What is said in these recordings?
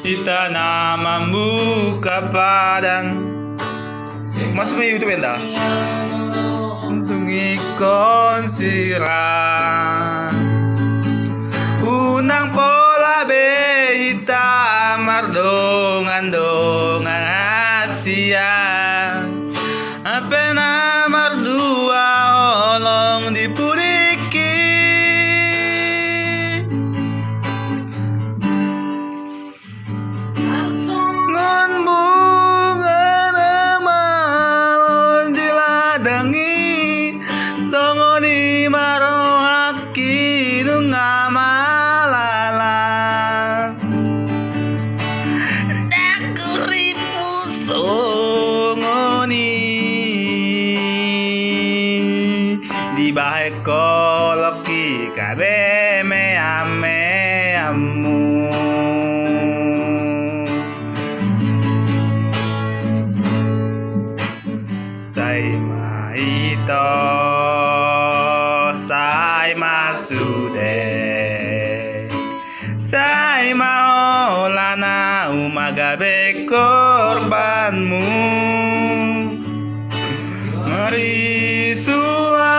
Itanamamu ke padang. Masuk ke YouTube enda. Untuk ikon sirang. Unang pola be ita mardongan Asia. Apena mardua olong dipuriki. Ngon bunga namalon diladangi. Songoni marohaki nungamalala. Dakuripu songoni dibahe koloki kabe meamu. Saima ito Saima sude Saima olana umagabe korbanmu. Mari sua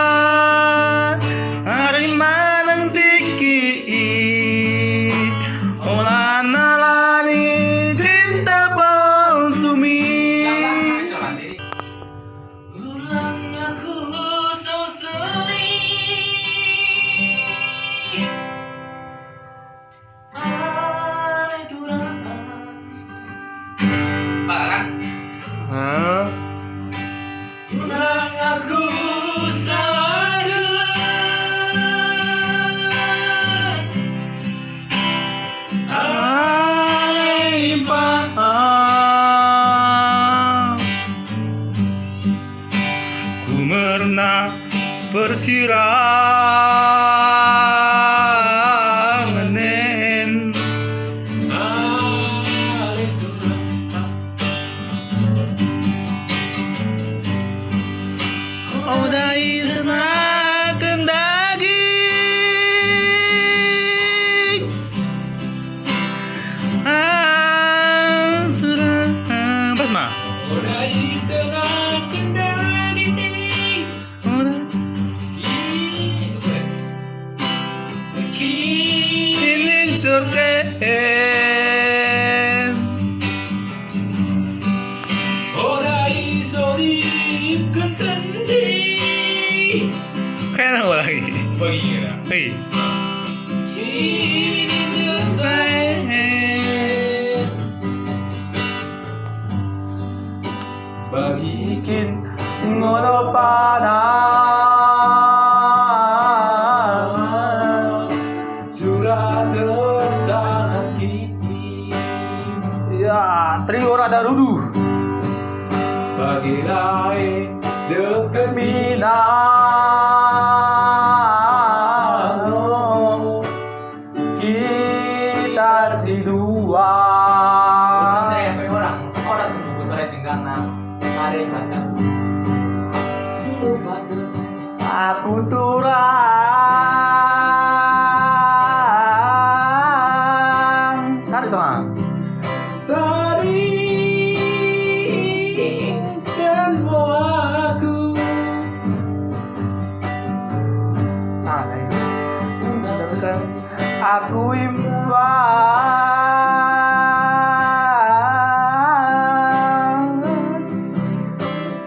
hari manang tiki olana lani cinta palsumi. Hah? Ulang aku salah. Ku pernah persirangan. Oh dai kena kendagi Basma. Oh dai kena kendagi. Kini surken. Oh dai sorry ketendi. Kaya na lagi. Bagaimana? Hey. Kini Saya bagikin ngono panah surat tentang kini ya trio rada ruduh. bagi lain deket minang kita si dua. Orang buku sore singkat ada yang pasang. Aku turang. Tarik dong. Tadi dan aku Salah ya. Aku imbang.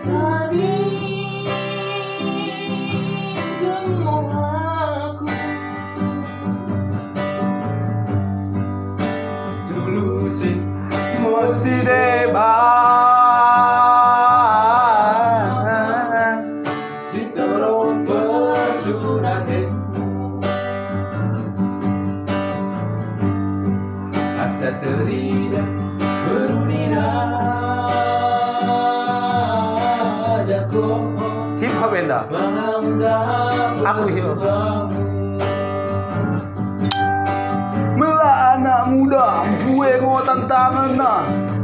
tadi kamu aku dulu sih Mosi debat. si tolong perjunakanmu asa teridak berunida jago Hip hop enda. menganggap Aku hip hop. kamu Mela anak muda, gue ngo tantangan nah.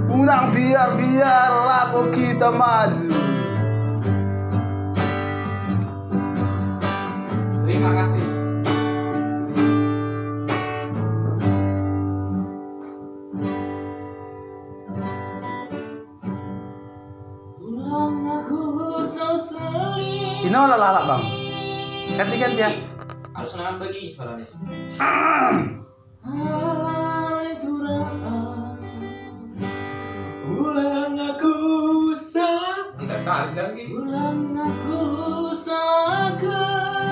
Unang biar lagu kita maju. Terima kasih. Ino lalala bang. Ganti-ganti ya. Harus nahan bagi suaranya. Ulang aku salah. Enggak tarik lagi. Ulang aku salah.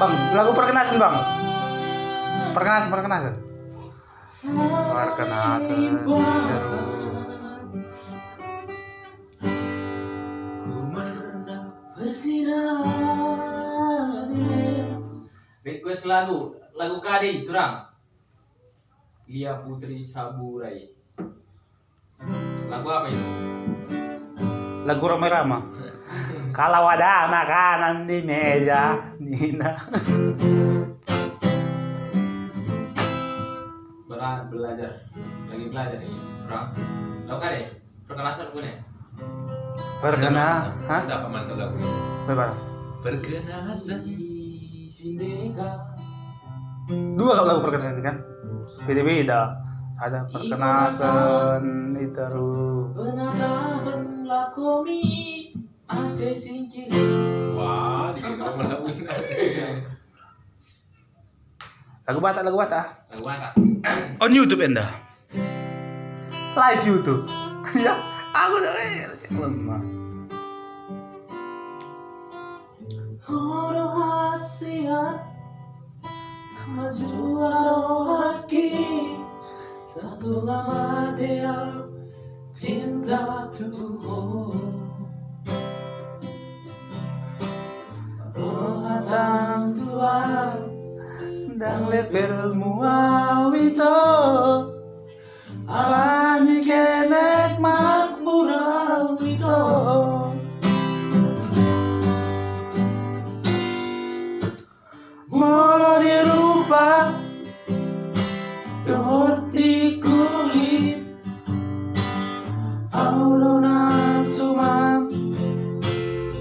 Bang, lagu perkenasan bang. Perkenasan. Perkenasan. Ku merendah bersinar. Request lagu KD turang. Lia Putri Saburai. Lagu apa itu? Lagu Roma. Kalau ada makanan di meja, Nina. Belajar. Lagi belajar nih, turang. Lagu KD. Perkenasan punya. Perkena, hah? Ada pemantul lagu ini. Bagaimana? Perkenasan. Sindega. Dua lagu perkenasan kan? Beda-beda. Ada perkenasan iteru. Penataman lakomi Aceh singkir. Wah, dikira melakuin. Lagu Batak. Lagu apa? On YouTube Enda. Live YouTube. Ya, aku udah lemah. Horo hasiat maju hati satu lama dia cinta Tuhan rohatang Tuhan Dan level muawito alani kenek makmurawito. Molo dirubah dohot di kulit aulo nasuman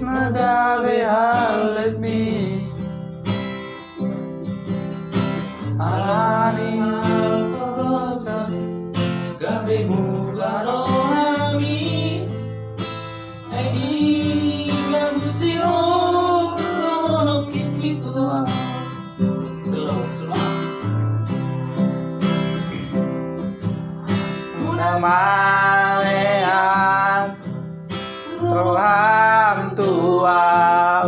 nagawe halet mi alani Sorosa gabe mugarohami Aidi gabusio lomonokin itu Slow Una maleas roham tua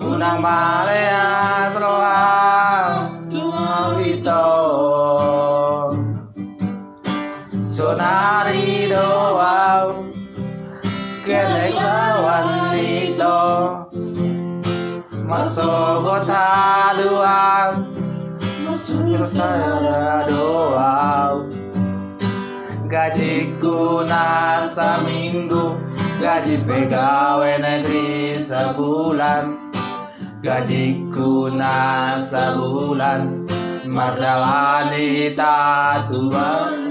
Unang maleas roham tua itu Sonari doa Kelek lawan itu Masuk haluan Masuk saya doa Gajiku nasa minggu Gaji pegawai negeri sebulan Gajiku nasa bulan Mardawani tatuan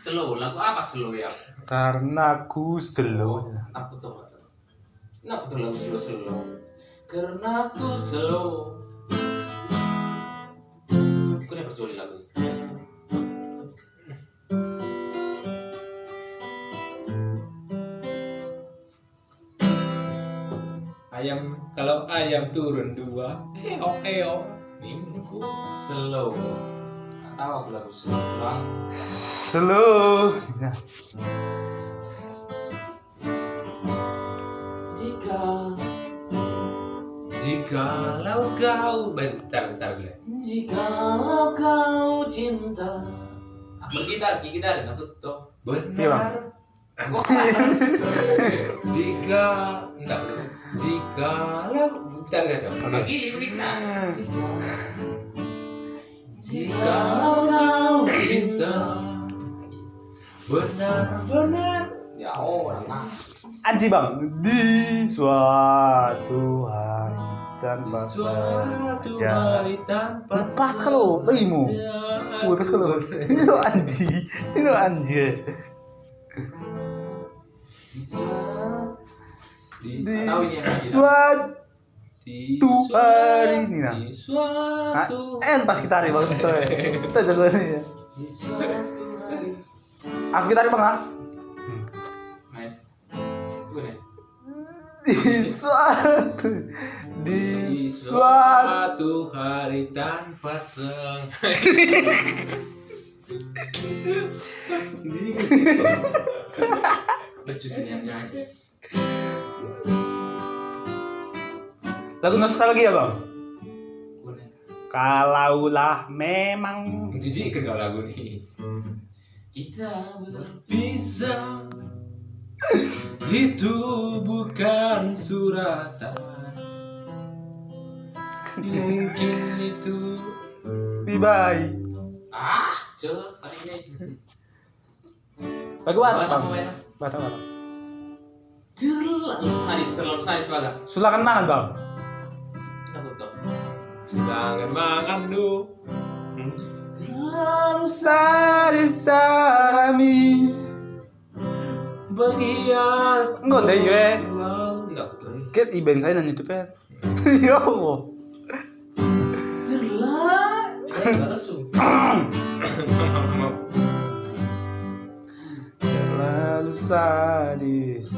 Slow, lagu apa slow ya? Karena ku slow. Apa tuh lagu slow? Karena ku slow. Aku udah perculi lagu. Kalau ayam turun 2 keok minggu Slow. Tahu aku lagu slow bang. Slow. Jikalau kau bentar dulu. Jika kau cinta. Bergitar, nggak betul. Benar. Jikalau bentar gak coba. Begini bergitar. Jikalau kau cinta benar-benar Ya orang mah. Anji bang di suatu hari tanpa saja lepas kalau bagimu lepas kalau itu anji di suatu hari ini nah pas kita hari bagus tuh kita jagoannya Di suatu hari. Aku gitar bang ah. Main. Gue nih. Di suatu Suatu hari tanpa seng. Lucu sih nyanyi. lagu nostalgia bang. Gue nih. Kalaulah memang Jijik ke kau lagu nih. Kita Bisa itu bukan suratan. Mungkin itu bye. Cek kali ini. Lagu apa Baca bang? apa ya? Baca. Terlalu sadis banget. Sulakan mangan bang. Takut tuh. sedangkan makan do. Terlalu sadis sarami. Bagian Enggak deh gue. enggak tuh. Ket iben kain dan YouTube ya. Yo. Terlalu sadis.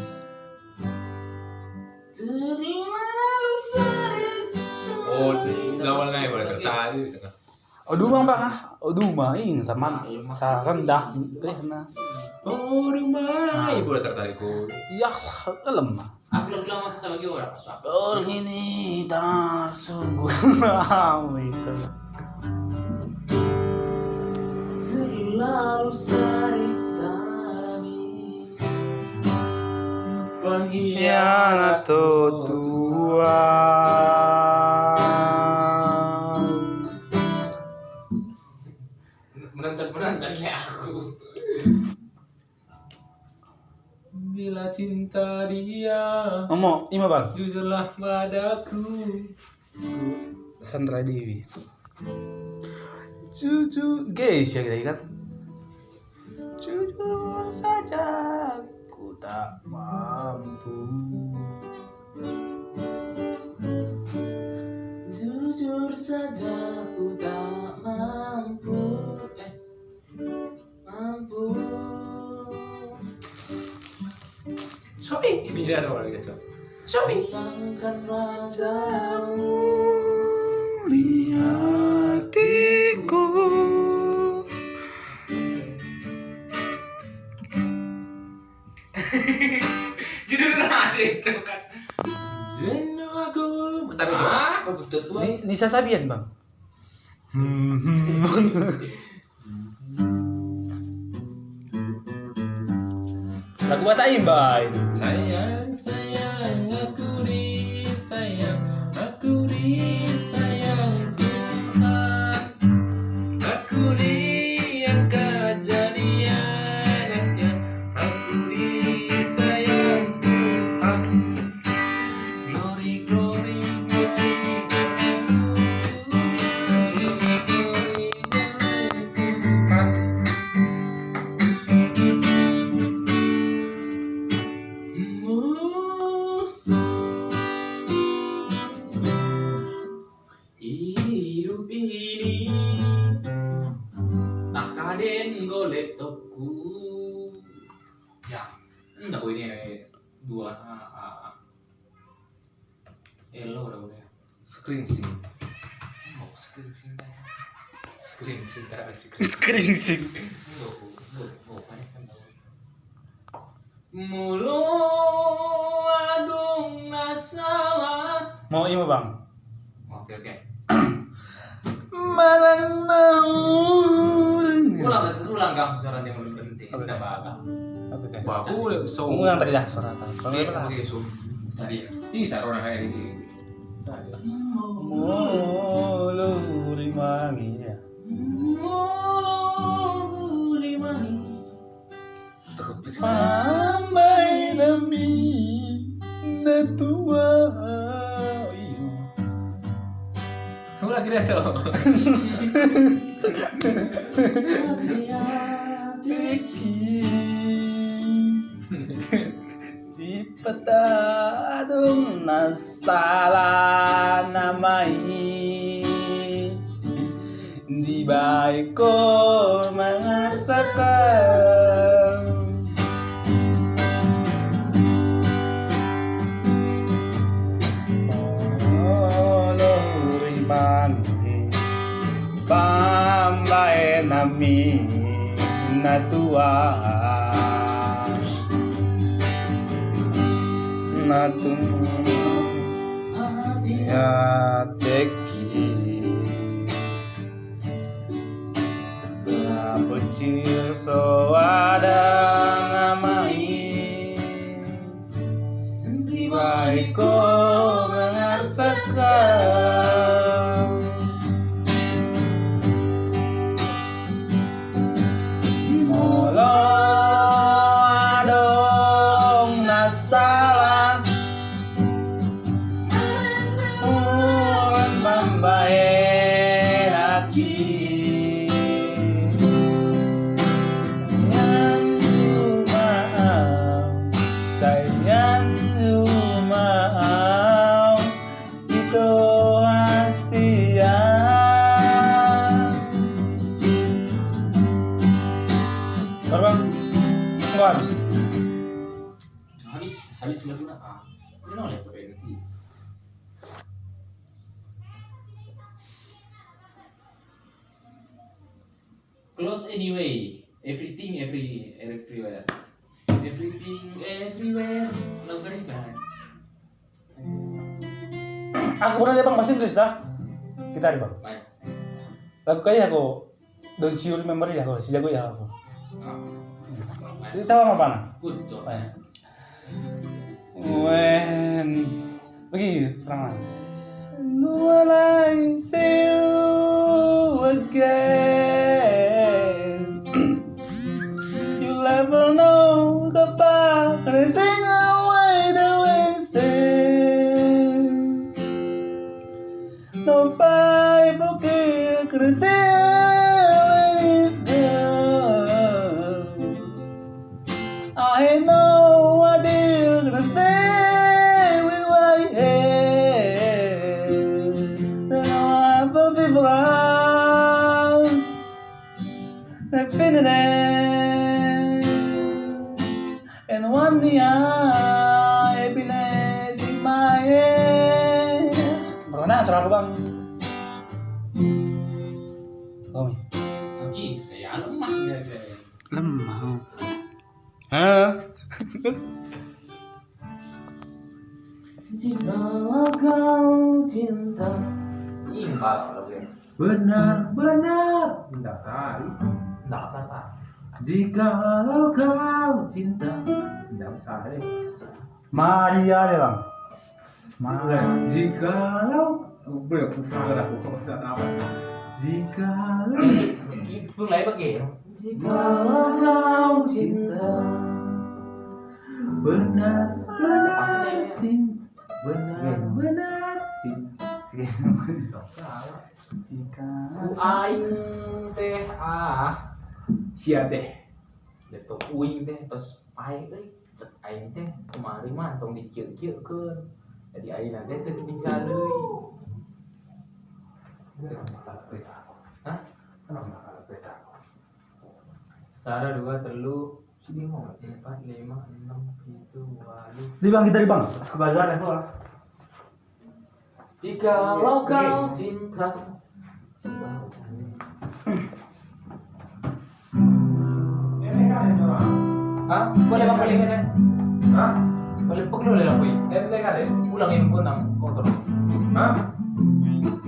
Oh, lawan ngai boleh tertadi di tengah. Oduma bang ah. Oduma ing sama sa rendah deh sana. Oh, rumah ibu boleh tertarik ku. Ya lemah. Aku bilang makasih bagi orang pas aku. Oh ini tak sungguh itu. Terlalu sadis sami. Pengkhianat Tuhan. Menonton kayak aku. Bila cinta dia Ngomong, ima bang. jujurlah padaku. Sandra Dewi. Jujur, guys ya kita kan. Jujur saja, ku tak mampu. Jujur saja ku tak mampu. Mampu. Sobi, ini dia ada orang gitu. Sobi. Hilangkan rajamu. Di hatiku. Judulnya aja itu kan. Jenuh aku. Bentar coba. Apa betul tuh? Nisa Sabian bang. Lagu Bataim bang. Sayang, sayang, aku disayang, aku disayang Tuhan. Aku diangkat jadi anaknya, aku disayang Tuhan. Glory, glory, glory, glory, Tuhan. Hidup ini Tak kaden golek topku. Ya, enggak gue ini dua. Elo udah udah. screen sing, Mau screen cinta. screen sing, Skringsing. Mau apa kan tahu. Mulu adung nasalah. Mau ima bang. Oke. Malang mau. Ulang gang suara yang belum berhenti. Udah baga. Oke. wah aku udah so. Kamu yang tadi dah suara kan. Kalau Oke, itu lah. oke, so. Tadi, ini sarona kayak gini. Muluri mangi ya. Sampai nami natua. Kamu lagi deh, so. Si petadung nasala namai di baik kau merasakan. Olori mani Bambae nami natua Natum ya teki Bocil so ada namai baik kau merasakan. Molo adong nasalah ulan mambae laki sayang zumaau itu hasia. Bang, nggak habis. Habis lagu nak. Ini nolak tu nanti. Close anyway. Everything everywhere. Everything everywhere. Lagu ni kan. Aku pernah dia bang bahasa Inggris dah. Kita ada bang. Baik. Lagu kayak aku Don't You Remember ya aku si jago ya aku. Baik. Itu tahu apa nak? Good job. When pergi sekarang lah. When I see you again, you'll never know the part I sing away the wasted. No fight for kill, could say it's good. I know I did gonna stay with my head. Then I have a people out. They've been in it. And one day happiness in my head. Berwarna serah aku bang. Kau Lagi saya lemah dia. lemah. Hah? Jikalau kau cinta. Ini empat lagu ini. Benar-benar tidak tahu. Tidak apa-apa. Jikalau kau cinta, tidak usah deh. Maria deh bang. Maria. Jikalau belum salah aku bahasa apa? Jikalau Phương lấy bagi. Jikalau kau cinta. benar-benar cinta, benar-benar cinta. Jika Ku aing teh sia teh Beto uing teh tos pae euy cek aing teh kemari mah tong dikieu-kieukeun. Jadi aing teh teu bisa deui. Hah? Sara 2 3 sini mau 4 5 6 7 8. Di bang kita di bang. Ke bazar itu lah. Jikalau kau cinta. Hah? Boleh bang boleh kan? hah? Boleh pegel boleh lah boy. Ente kade? Ulangin pun nang kotor. Hah?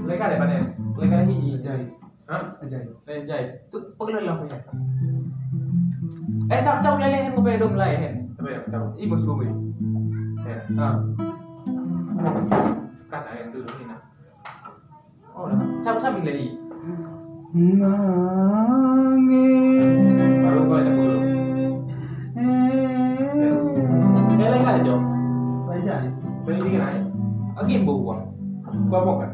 Leka de panen? Boleh kan hiji jahit. Hah? Ajaib. Jahit. Tu pegel lah boy. Cap lelehan ko pedom lehen. Apa ya? Tahu. Imos ko boy. Ya. Ah. Kas ayam dulu sini. Oh, cap sambil lagi. Nangis. Baru boleh tak dulu. Lele kan aja. Ajaib. Beli dingin aja. Lagi bau uang. Gua mau kan?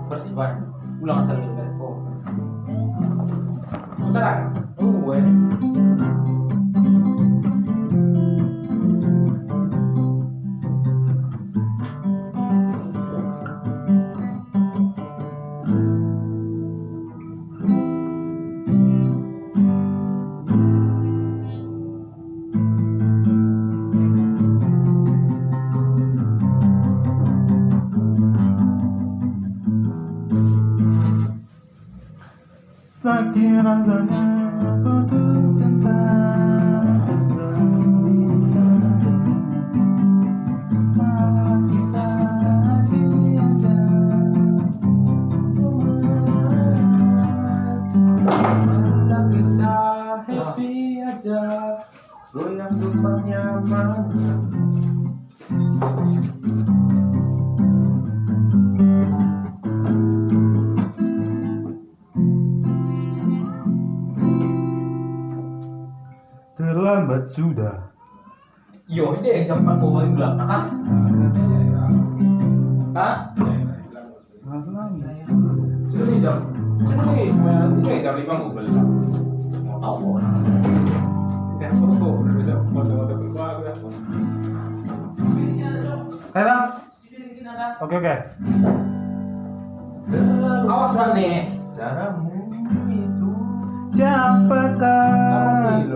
Bersih banget. Ulang asal dulu kan. Oh. Serang. Gue. Sakit rasanya putus cinta. Kita happy aja, goyang super nyaman. Terlambat sudah. Yo, ini jam 4 mau balik gelap, kan? Hah? Sini jam, ini jam 5 mau beli. Mau tahu kok. Ya, udah bisa foto-foto berdua udah. Hai bang. Oke. Awas bang nih. Caramu itu. Siapakah?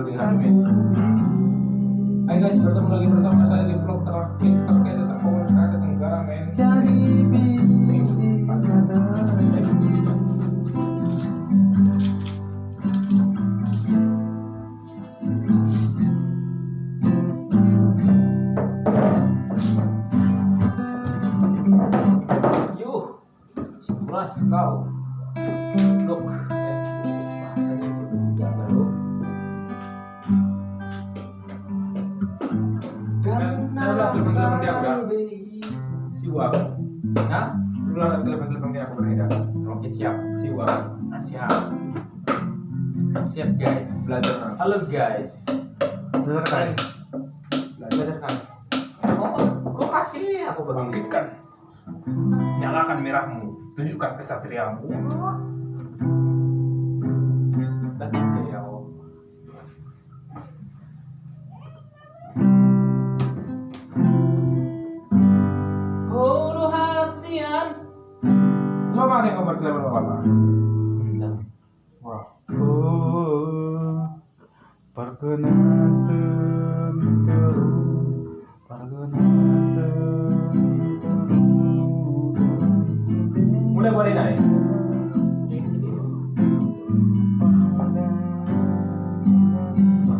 Hai guys, bertemu lagi bersama saya di vlog terkait terkomunikasi Tenggara men. Jadi bintang ada. Yuh. Sebelas kau. Look. Bahasanya itu berjaga lu. Udah telepon dia udah. Siwa. Hah? Udah telepon dia aku beredar. Oke siap. Siwa. Nah, siap. Siap guys. Belajar. Halo guys. Belajar. Belajar kan. Kok kasih aku berbang. Bangkitkan. Nyalakan merahmu. Tunjukkan kesatriamu. Kasih ya. Lo mana yang nomor telepon bapak? Enggak. Wah. Oh, parkena semiteru, parkena semiteru. Mulai boleh naik.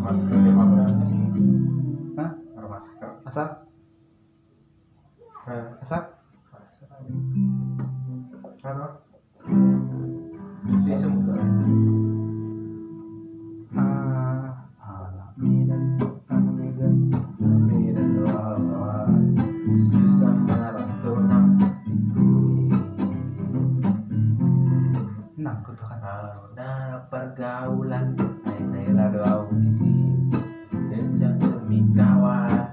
Masker dia apa berarti? Hah? Masker. Asal? Asal? Karena dia sembuh. Midan doa susah marah sonam di sini. Nah, kutukan. Karena pergaulan naik doa di sini. Dan demi kawan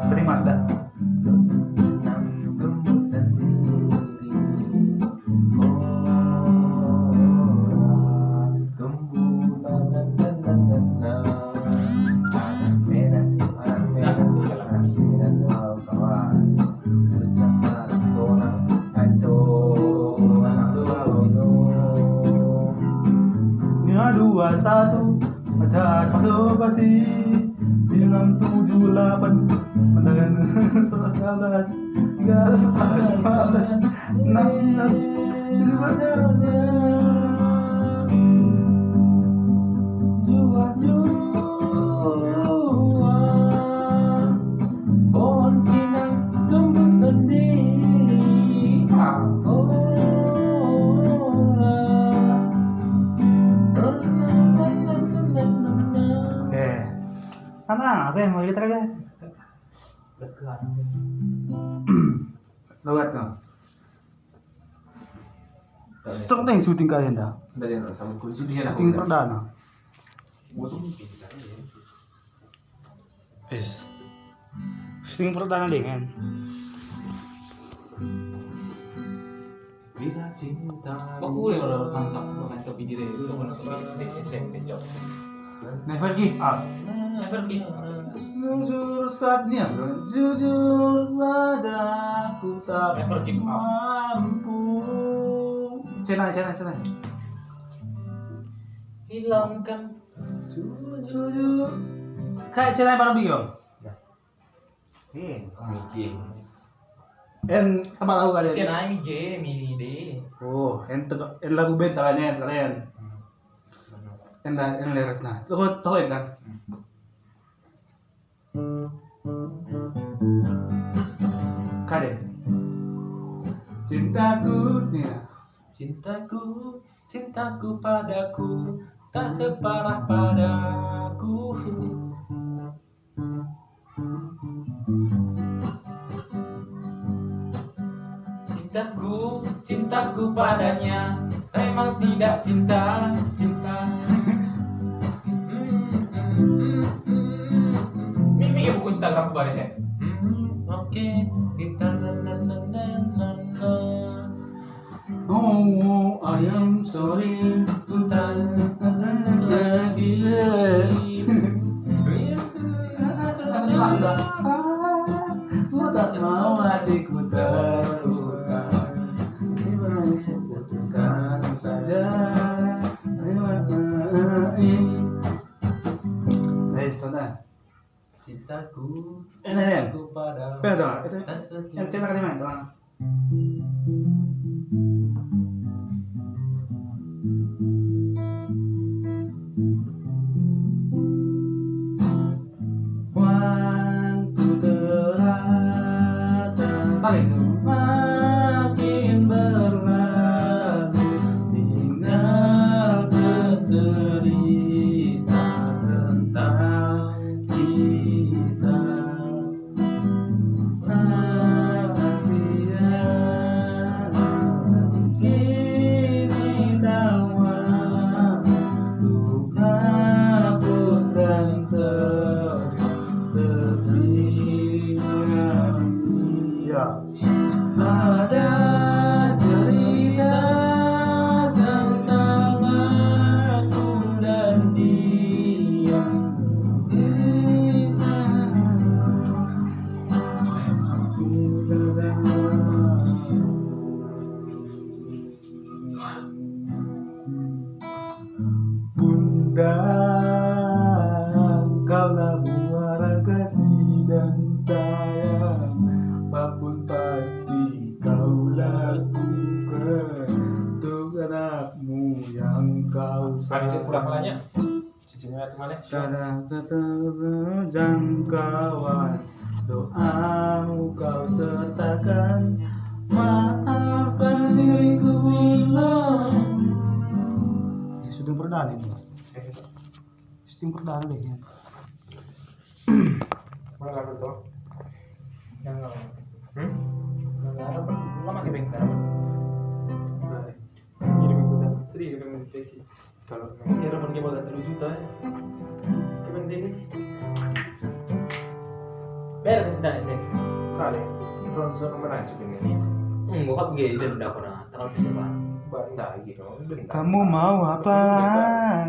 Beri mas dah. Dua satu pacar masuk pasti 678 pandangan 11 12 13 14 16 jua pohon pinang tumbuh sendiri. Sana, apa yang mau kita lihat? Lewat no. Serta yang syuting kalian dah. Dari sama kunci dia Syuting perdana. Syuting perdana dengan. Bila cinta. Kok gue udah mantap main topi diri itu menonton SD SMP job. Never give up. Never give up. Jujur saatnya, bro. Jujur saja aku tak Never give up. mampu. Cina. Hilangkan Jujur. Kayak cina baru bikin. Mijing. Tempat lagu kalian. Sian aing mini deh. Oh, en lagu band tangannya sekalian. En lirik nah. Tuh kan. Kade. Cintaku nih. Cintaku padaku tak separah padaku. Cintaku padanya memang tidak cinta. Mimi ya buku Instagram kepada saya. Oke, kita Oh, I am sorry. Lagi. Aku tak mau hatiku terluka. Putuskan saja. Sana. Cintaku Ini. padamu Pedal itu. tak setia. Yang cina kan mana? Waktu terasa makin berlalu, tinggal cerita tentang kita. Dia kini tawa untuk hapuskan ya. Ada cerita tentang aku dan dia. Bunda, kaulah muara kasih dan sayang, apapun pasti kau lakukan untuk anakmu yang kau Kan itu pulang sayang. malahnya. Cicinya itu mana? Kadang jangkauan doamu kau sertakan, maafkan diriku bila syuting perdana ini. Syuting perdana lagi. Mana nggak betul? Yang nggak ada lama ke bengkel. Ini berikutan. Sedih dengan depresi. Kalau Ya telepon dia baga 3 juta. Kemen ini. Beres sudah ini. kali sponsor menancap ini. Bokap gede denda pernah terlalu di depan. Benda gitu. Benda. Kamu mau apa?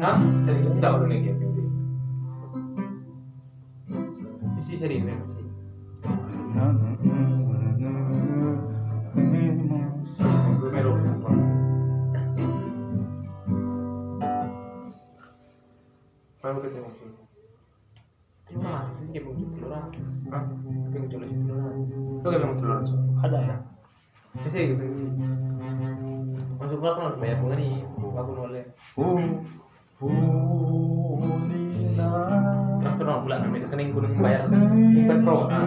Hah? Jadi kita udah nih gitu. Isi sering memang sih. Gue melu. Baru ketemu sih. Terima kasih dia mau jual orang. Hah? Pengen jual orang. Lo gak bilang telur so? Ada ya? Bisa gitu. Masuk berapa harus bayar bunga nih? Aku nolnya. Nina. Transfer nol bulan ambil rekening kuning bayar impet pro. Hah?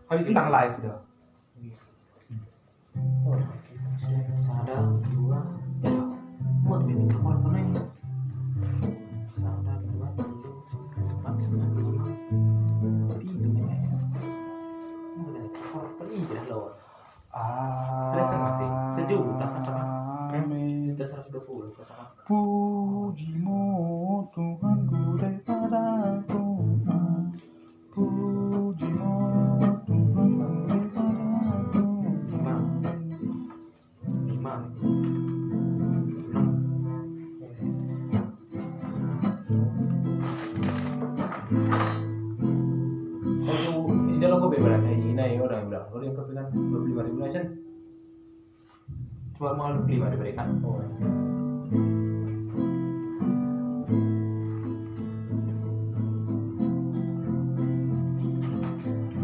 Kali Tentang live dah. Sada dua. Mau bikin kamar apa nih? Sada dua. Maksudnya lima. Tiga. Mulai kamar apa nih loh? Ada setengah mati. Sejuta sama. Kita 120 sama. Pujimu Tuhanku daripadaku. Pujimu Tuhanku daripadaku. 5, 6. Cuma mau lu beli mana berikan. Oh.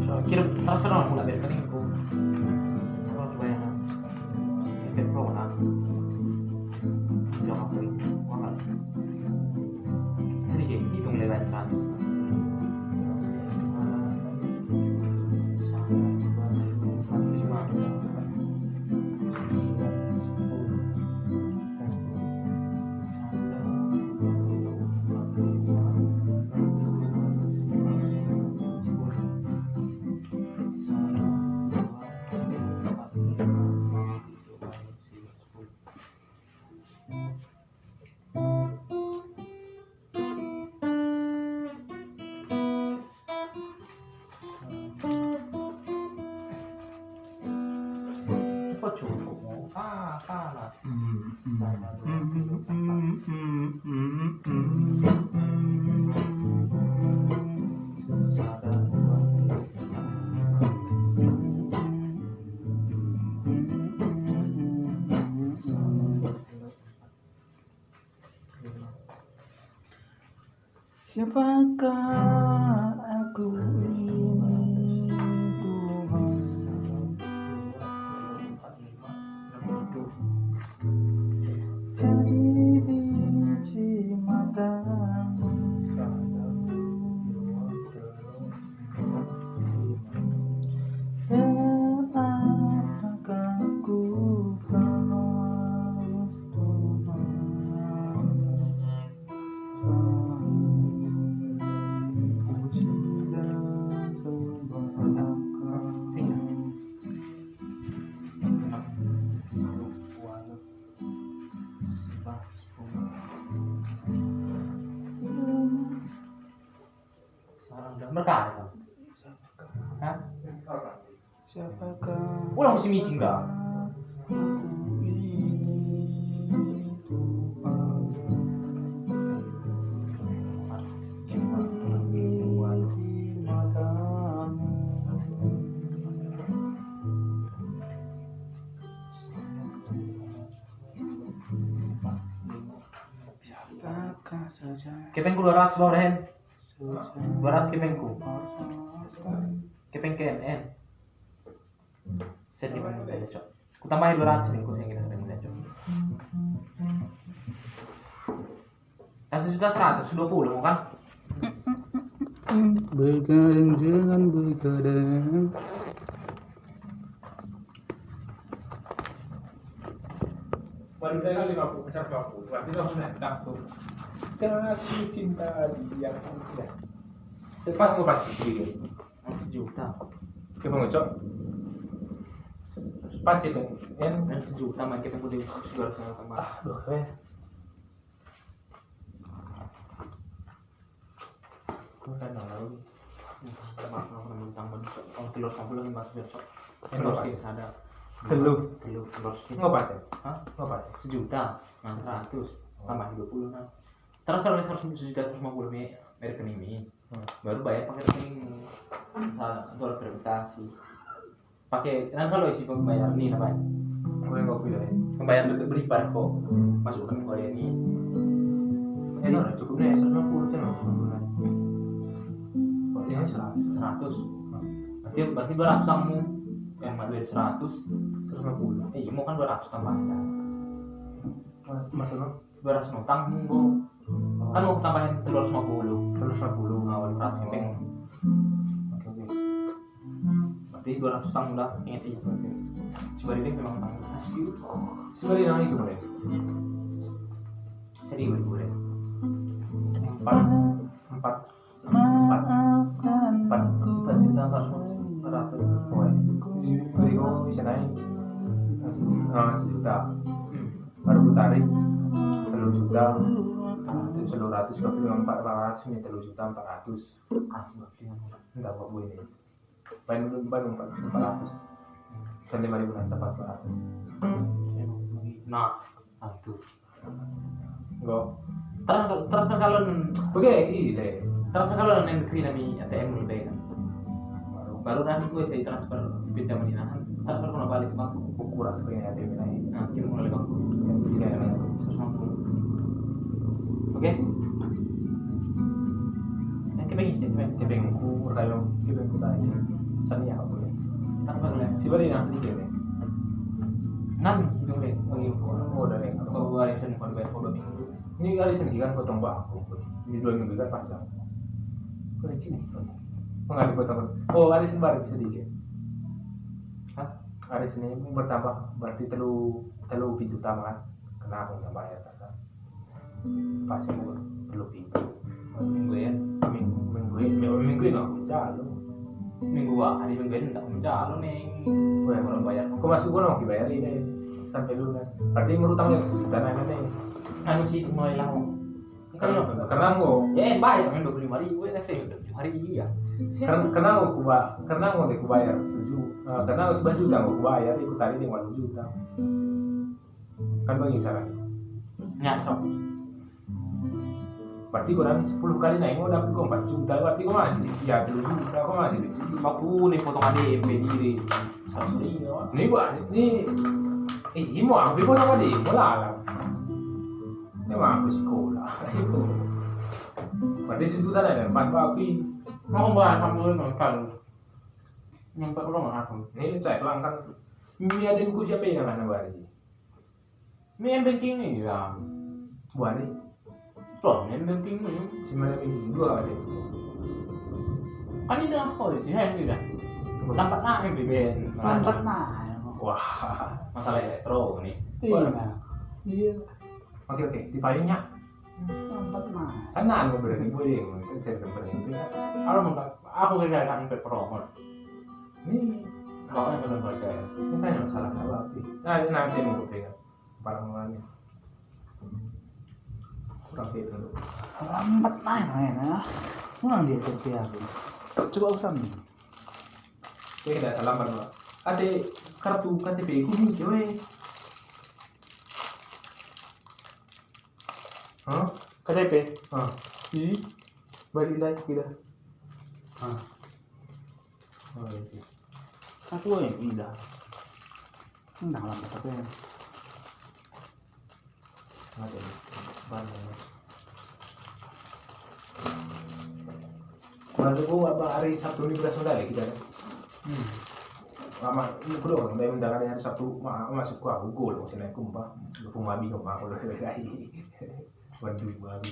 So, kirim transfer orang mulai dari peningku. Kalau coba yang efek pro lah. Jangan beli, mahal. Sedikit hitung lewat 100. Kok cukup mau kalah sama Siapakah aku ini Tuhan? Jadi biji matamu. Dan apakah ku balas Tuhan? berkah kan? Hah? Siapakah Ulang musim meeting dah. aku ini Tuhan? Biji matamu. Siapakah saja Kepengku 200 bawah Hen. 200 kepengku. Kepeng KNN. Saya di mana udah cok. Ku tambahin 200 nih ku yang kita ketemu cok. Kasih juta 120 mau kan? Begadang jangan begadang. Baru dari 50, besar 20. Berarti udah menang tuh. Jatuh cinta dia sudah. Cepat gue pasti gitu. 1 juta. Kita ngocok. Pasti pengen. 1 juta main kepengku di 200 tambah. Aduh, weh. Aku kan lalu. Maaf, tambah oh kilo 80 500 cok. Enggak, Pak. Terus ada Telu. terus Nggak pas ya? hah? Nggak pas ya? 1 juta nah 100 tambah 20 nah terus kalau misalnya 1 juta 150 merek ini baru bayar pakai rekening soal verifikasi pakai kan kalau isi pembayar nih namanya Gue nggak pilih. pembayar beribar kok masukkan ke Korea ini Ini udah cukup nih 150 kan? Kok ini 100? 100 berarti 200 kamu yang mau duit 100 150. mau kan 200 tambahnya Maksudnya? 200 nutang monggo kan mau tambahin 350 150. awal beras kepeng Oke. berarti 200 tang udah inget itu sebenarnya memang tang hasil Sebenarnya yang itu boleh. seri boleh 4 juta 400 Oh, jadi kau bisa naik 1 juta. Baru ku tarik 3 juta 300 tapi memang 400 ini 3 juta 400 kasih waktu yang entah apa gue ini main dulu 400 dan 5.000 nasa 400 nah itu enggak terus kalau oke ini deh terus kalau negeri nabi ATM lebih kan baru baru nanti gue saya transfer pinjam meninahan transfer kena balik ke bangku Kuras kayak ATM lain. nah kirim mulai bangku Yang tiga yang 150 oke kepengin sih Kepengku kayo kepengku tayo. Sani apa boleh. transfer lah Si bari nang sedikit ya. ngan hidung deh bagi Oh udah deh. kalau warisan kalau bayar 2 minggu Ini kali sendiri kan potong bangku. Ini 2 minggu kan panjang. Kok di sini? Mengalih potong. Oh hari Senin baru bisa dikit. hah Hari Senin bertambah berarti telu pintu utama kan. Kena aku nggak bayar kasar. Pasti mau telu pintu. minggu ya Minggu ini aku calo. minggu hari minggu ini tak mencalo nih Oh ya kalau bayar Kau masuk gua nggak bayar ini sampai lunas. Berarti merutangnya tanah ini. anu sih mulai lah Karena aku ya bayar kan 25.000 ya sih 25.000 ya karena aku deh bayar 1 juta. Karena aku 1 juta aku bayar ikut tadi dengan 1 juta. Kan bagi caranya. nyasok Berarti kurang 10 kali naik mau dapat kok 4 juta. Berarti kau masih ya 3 juta. Kau masih di sini. aku nih potongan DP diri 100.000 Ini buat ini mau aku potong apa deh? Mau lalang. Ini mah aku sekolah. Berarti 1 juta dah 4 aku. mau bayar kamu itu kan yang tak orang aku Ini saya telang kan. Ini ada yang ku siapa yang akan bayar ini? ini yang banking nih ya Buat ini. tuh yang banking nih Sebenarnya ini 2 aja. kan ini apa sih yang tidak lambat naik BBM Lambat nah. Wah. masalah elektro nih Iya. Oke di payungnya. Lambat nah. Kan anu berarti gue deh untuk cari berhenti. aku kira kan sampai promo Ini makanya benar benar ini kan yang salah apa sih? Nah ini nanti mau gue pegang barang lainnya. Kurang gitu dulu. Lambat nah ya. Ulang dia kerja aku. Coba aku sambil. Oke kita salah pak. Ada kartu KTP ku nih coy. Hah? KTP. Hah? Ih. Balik lagi kita. ah Oh iya. Aku yang pindah. Enggak lambat tapi. Ada barang. Nanti gua apa hari Sabtu ini beras modal ya kita kan? Lama ini kudu orang dari undangan hari Sabtu masuk ku aku loh sini aku mbak lu mabi kok aku loh lagi bantu mabi.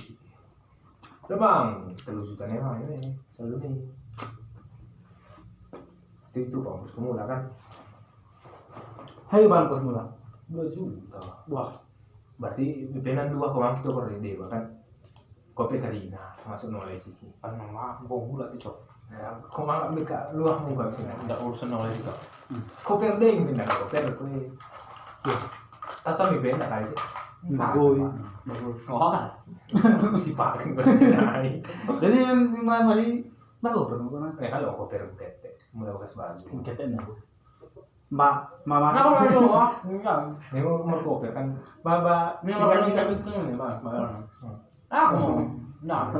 Udah bang, 3 juta nih bang ini selalu nih. Itu bang, terus mula kan Hai bang mula. 2 juta. Wah. Berarti bebenan 2 kemang kita korede bahkan kopi karina masuk nolai sih. kan mama bau gula tuh cok Nah, kau malah mereka luah muka sih. tidak urusan oleh juga Kopi deng pindah kopi kue. Tasam ibu enak aja. Bagus. wah Si pakai naik. Jadi yang malam hari bagus pernah. Kalau kopi tete mulai bekas baju. Cetek nah. Mbak, mama. kenapa itu wah enggak Ini mau kopi kan baba. ini orang kita bikin nih mas aku nah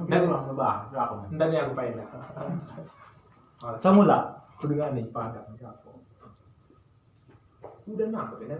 dan orang coba aku Dan yang paling dah. Samula. Aku dengar nih padang apa. Udah nak beda